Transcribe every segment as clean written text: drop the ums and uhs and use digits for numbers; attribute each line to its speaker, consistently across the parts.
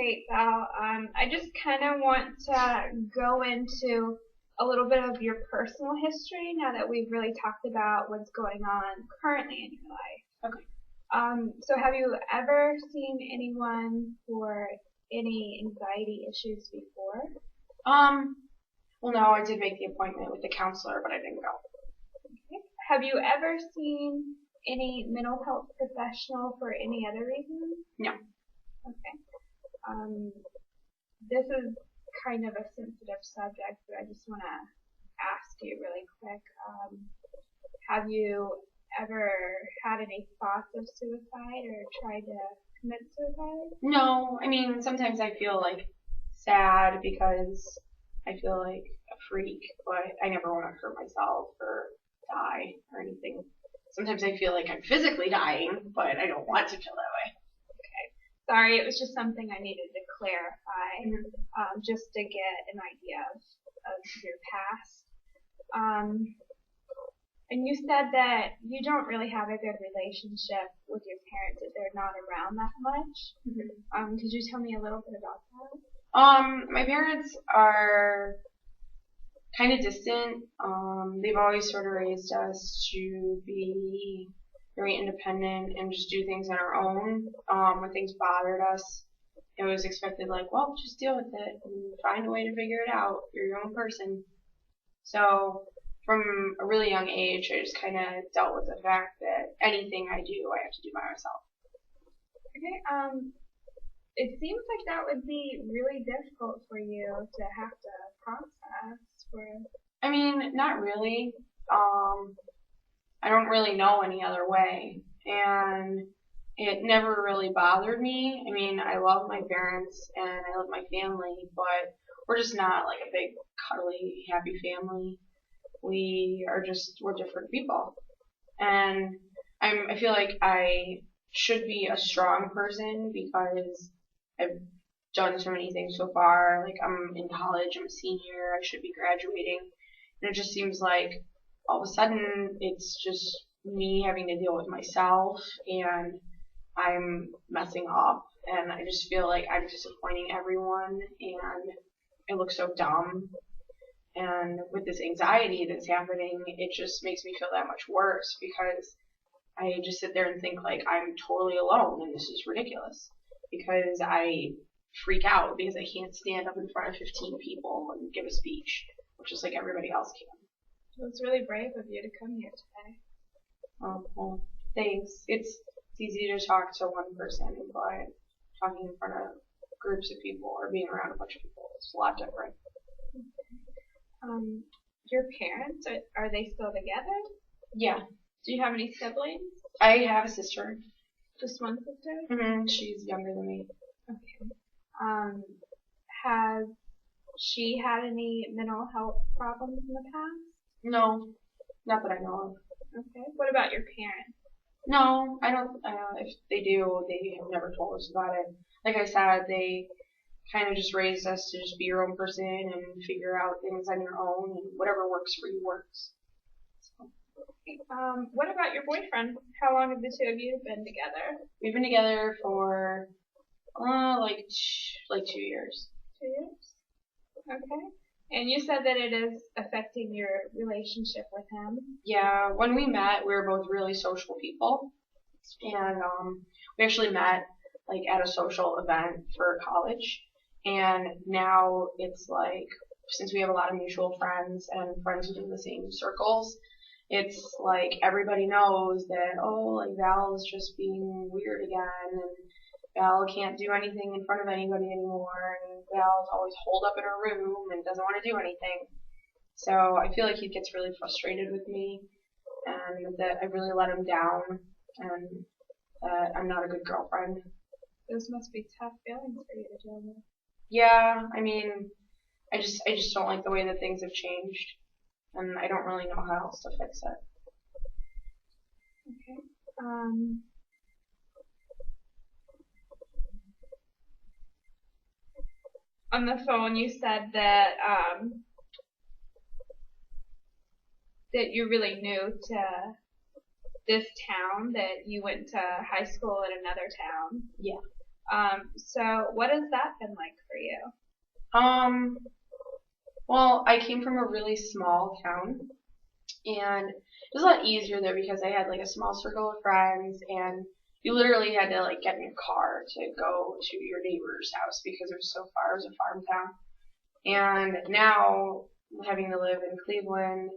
Speaker 1: Great, Val. I just kind of want to go into a little bit of your personal history now that we've really talked about what's going on currently in your life.
Speaker 2: Okay.
Speaker 1: So have you ever seen anyone for any anxiety issues before?
Speaker 2: Well, no, I did make the appointment with the counselor, but I didn't go.
Speaker 1: Okay. Have you ever seen any mental health professional for any other reason?
Speaker 2: No.
Speaker 1: Okay. This is kind of a sensitive subject, but I just want to ask you really quick. Have you ever had any thoughts of suicide or tried to commit suicide?
Speaker 2: No, I mean, sometimes I feel like sad because I feel like a freak, but I never want to hurt myself or die or anything. Sometimes I feel like I'm physically dying, but I don't want to feel that way.
Speaker 1: Sorry, it was just something I needed to clarify, just to get an idea of your past. And you said that you don't really have a good relationship with your parents, that they're not around that much.
Speaker 2: Mm-hmm.
Speaker 1: Could you tell me a little bit about that?
Speaker 2: My parents are kind of distant. They've always sort of raised us to be very independent and just do things on our own. When things bothered us, it was expected like, well, just deal with it and find a way to figure it out. You're your own person. So from a really young age, I just kind of dealt with the fact that anything I do, I have to do by myself.
Speaker 1: Okay. It seems like that would be really difficult for you to have to process.
Speaker 2: I mean, not really. I don't really know any other way, and it never really bothered me. I mean, I love my parents and I love my family, but we're just not like a big, cuddly, happy family. We're different people. And I feel like I should be a strong person because I've done so many things so far. Like, I'm in college, I'm a senior, I should be graduating. And it just seems like all of a sudden it's just me having to deal with myself and I'm messing up and I just feel like I'm disappointing everyone and I look so dumb. And with this anxiety that's happening, it just makes me feel that much worse because I just sit there and think like I'm totally alone and this is ridiculous because I freak out because I can't stand up in front of 15 people and give a speech, which is like everybody else can.
Speaker 1: Well, it's really brave of you to come here today.
Speaker 2: Well, thanks. It's easy to talk to one person, but talking in front of groups of people or being around a bunch of people is a lot different.
Speaker 1: Your parents, are they still together?
Speaker 2: Yeah.
Speaker 1: Do you have any siblings?
Speaker 2: I have a sister.
Speaker 1: Just one sister?
Speaker 2: Mm-hmm. She's younger than me.
Speaker 1: Okay. Has she had any mental health problems in the past?
Speaker 2: No, not that I know of.
Speaker 1: Okay. What about your parents?
Speaker 2: No, I don't. If they do, they have never told us about it. Like I said, they kind of just raised us to just be your own person and figure out things on your own, and whatever works for you works. So.
Speaker 1: What about your boyfriend? How long have the two of you been together?
Speaker 2: We've been together for like 2 years.
Speaker 1: 2 years? Okay. And you said that it is affecting your relationship with him.
Speaker 2: Yeah, when we met, we were both really social people, and we actually met like at a social event for college, and now it's like since we have a lot of mutual friends and friends within the same circles, it's like everybody knows that like Val's just being weird again, and Val can't do anything in front of anybody anymore, and Val's always holed up in her room and doesn't want to do anything. So I feel like he gets really frustrated with me, and that I really let him down, and that I'm not a good girlfriend.
Speaker 1: Those must be tough feelings for you to deal with.
Speaker 2: Yeah, I mean, I just don't like the way that things have changed, and I don't really know how else to fix it.
Speaker 1: Okay. On the phone, you said that that you're really new to this town, that you went to high school in another town.
Speaker 2: Yeah.
Speaker 1: So what has that been like for you?
Speaker 2: Um, well, I came from a really small town, and it was a lot easier there because I had like a small circle of friends, and you literally had to like get in a car to go to your neighbor's house because it was so far. It was a farm town. And now having to live in Cleveland,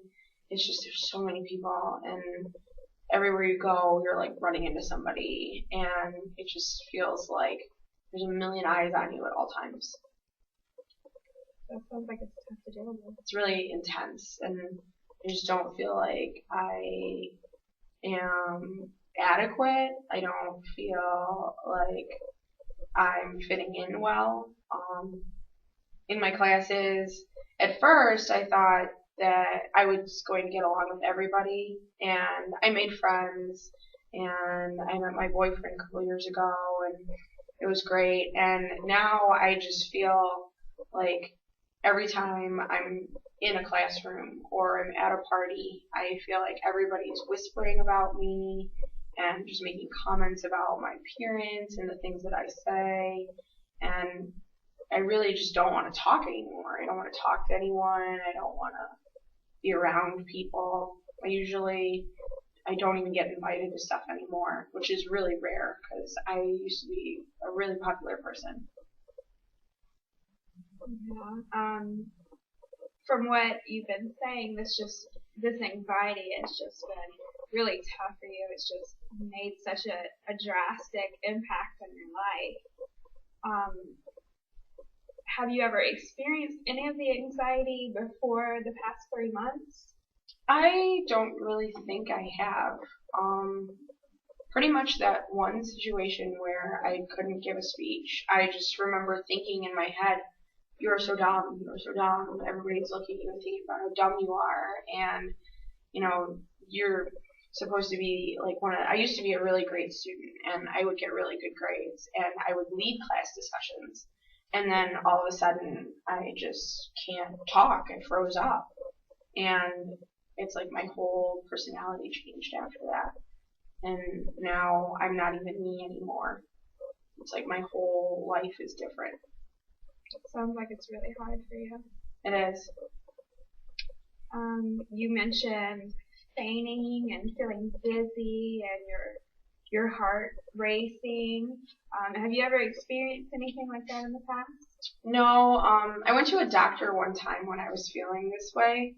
Speaker 2: it's just there's so many people, and everywhere you go, you're like running into somebody, and it just feels like there's a million eyes on you at all times.
Speaker 1: That sounds like it's tough to deal with.
Speaker 2: It's really intense, and I just don't feel like I am adequate. I don't feel like I'm fitting in well. In my classes, at first I thought that I was going to get along with everybody, and I made friends, and I met my boyfriend a couple years ago, and it was great. And now I just feel like every time I'm in a classroom or I'm at a party, I feel like everybody's whispering about me and just making comments about my appearance and the things that I say. And I really just don't want to talk anymore. I don't want to talk to anyone. I don't want to be around people. I don't even get invited to stuff anymore, which is really rare because I used to be a really popular person.
Speaker 1: Yeah. From what you've been saying, this anxiety has just been really tough for you. It's just made such a drastic impact on your life. Um, have you ever experienced any of the anxiety before the past 3 months?
Speaker 2: I don't really think I have. Um, Pretty much that one situation where I couldn't give a speech, I just remember thinking in my head, you're so dumb, you're so dumb, everybody's looking at you and thinking about how dumb you are, and, you know, you're supposed to be like I used to be a really great student, and I would get really good grades, and I would lead class discussions, and then all of a sudden, I just can't talk, I froze up, and it's like my whole personality changed after that. And now I'm not even me anymore. It's like my whole life is different.
Speaker 1: It sounds like it's really hard for you.
Speaker 2: It is.
Speaker 1: You mentioned fainting and feeling dizzy and your heart racing. Have you ever experienced anything like that in the past?
Speaker 2: No, I went to a doctor one time when I was feeling this way,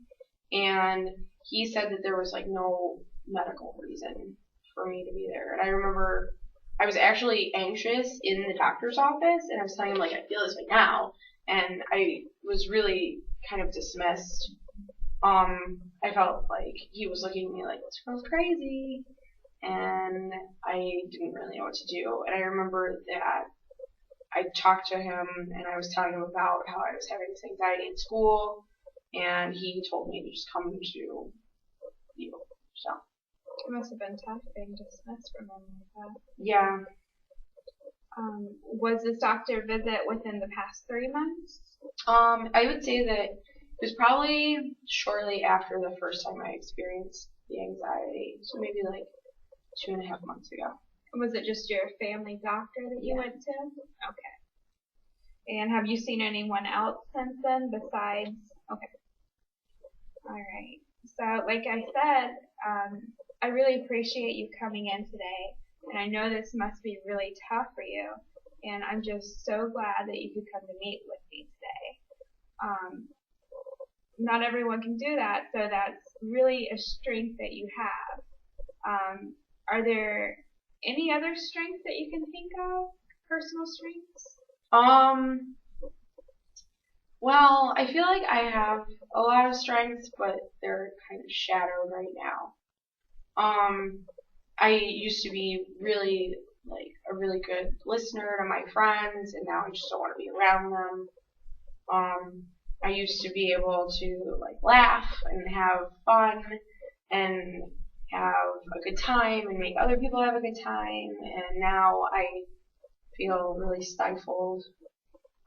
Speaker 2: and he said that there was like no medical reason for me to be there. And I remember I was actually anxious in the doctor's office, and I was telling him like I feel this way now, and I was really kind of dismissed. I felt like he was looking at me like this girl's crazy, and I didn't really know what to do. And I remember that I talked to him, and I was telling him about how I was having this anxiety in school, and he told me to just come to you. So.
Speaker 1: It must have been tough being dismissed from them like that.
Speaker 2: Yeah.
Speaker 1: Was this doctor visit within the past 3 months?
Speaker 2: I would say that it was probably shortly after the first time I experienced the anxiety, so maybe like 2.5 months ago.
Speaker 1: Was it just your family doctor that you went to? Okay. And have you seen anyone else since then besides? Okay. All right. So, like I said, I really appreciate you coming in today, and I know this must be really tough for you, and I'm just so glad that you could come to meet with me today. Not everyone can do that, so that's really a strength that you have. Are there any other strengths that you can think of? Personal strengths?
Speaker 2: Well, I feel like I have a lot of strengths, but they're kind of shadowed right now. I used to be really like a really good listener to my friends, and now I just don't want to be around them. I used to be able to like laugh and have fun and have a good time and make other people have a good time, and now I feel really stifled.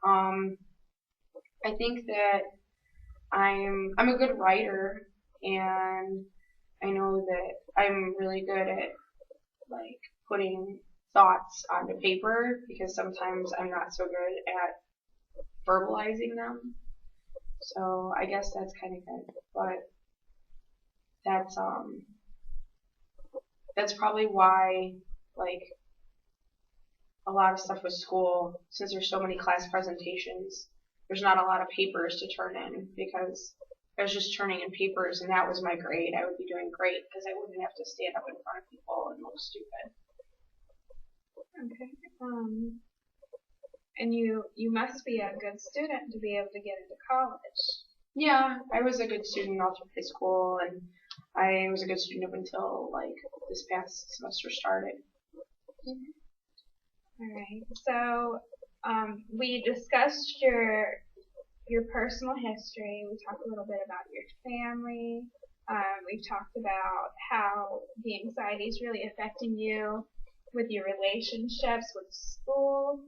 Speaker 2: I think that I'm a good writer, and I know that I'm really good at like putting thoughts onto paper because sometimes I'm not so good at verbalizing them. So I guess that's kind of good, but that's that's probably why like a lot of stuff with school, since there's so many class presentations, there's not a lot of papers to turn in because I was just turning in papers and that was my grade. I would be doing great because I wouldn't have to stand up in front of people and look stupid.
Speaker 1: Okay. And you must be a good student to be able to get into college.
Speaker 2: Yeah, I was a good student all through high school, and I was a good student up until like this past semester started.
Speaker 1: All right. So we discussed your personal history. We talked a little bit about your family. We've talked about how the anxiety is really affecting you with your relationships with school.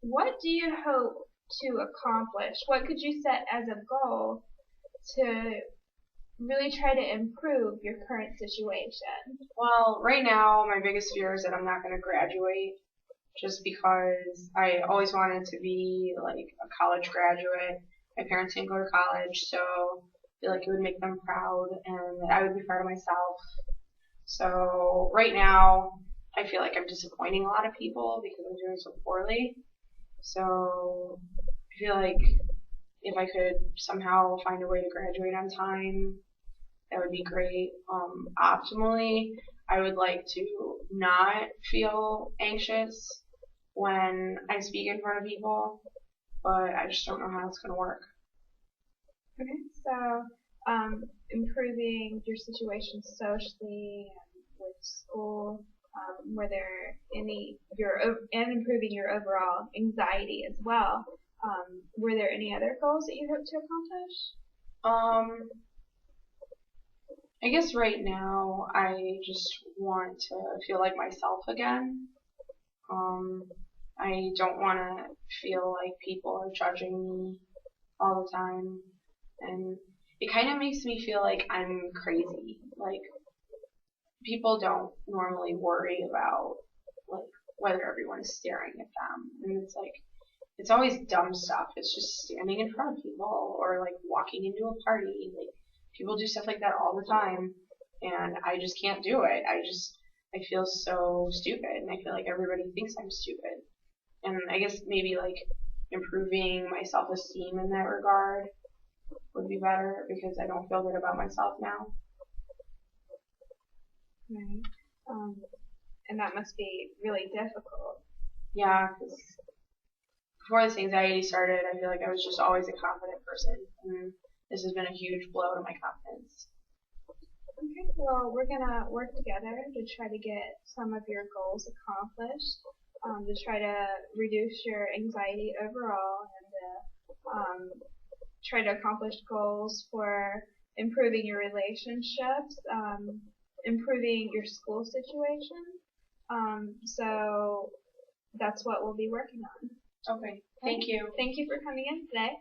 Speaker 1: What do you hope to accomplish? What could you set as a goal to really try to improve your current situation?
Speaker 2: Well, right now my biggest fear is that I'm not going to graduate just because I always wanted to be like a college graduate. My parents didn't go to college, so I feel like it would make them proud and that I would be proud of myself. So right now I feel like I'm disappointing a lot of people because I'm doing so poorly. So I feel like if I could somehow find a way to graduate on time, that would be great. Optimally, I would like to not feel anxious when I speak in front of people, but I just don't know how it's going to work.
Speaker 1: Okay, so improving your situation socially and with school, were there any and improving your overall anxiety as well? Were there any other goals that you hope to accomplish?
Speaker 2: I guess right now I just want to feel like myself again. I don't want to feel like people are judging me all the time, and it kind of makes me feel like I'm crazy. Like people don't normally worry about like whether everyone is staring at them, and it's like it's always dumb stuff. It's just standing in front of people or like walking into a party. Like people do stuff like that all the time, and I just can't do it. I feel so stupid, and I feel like everybody thinks I'm stupid. And I guess maybe like improving my self-esteem in that regard would be better because I don't feel good about myself now.
Speaker 1: Right. And that must be really difficult.
Speaker 2: Yeah, because before this anxiety started, I feel like I was just always a confident person, and this has been a huge blow to my confidence.
Speaker 1: Okay, well, we're gonna work together to try to get some of your goals accomplished, to try to reduce your anxiety overall, and try to accomplish goals for improving your relationships, improving your school situation. So that's what we'll be working on.
Speaker 2: Okay, thank you.
Speaker 1: Thank you for coming in today.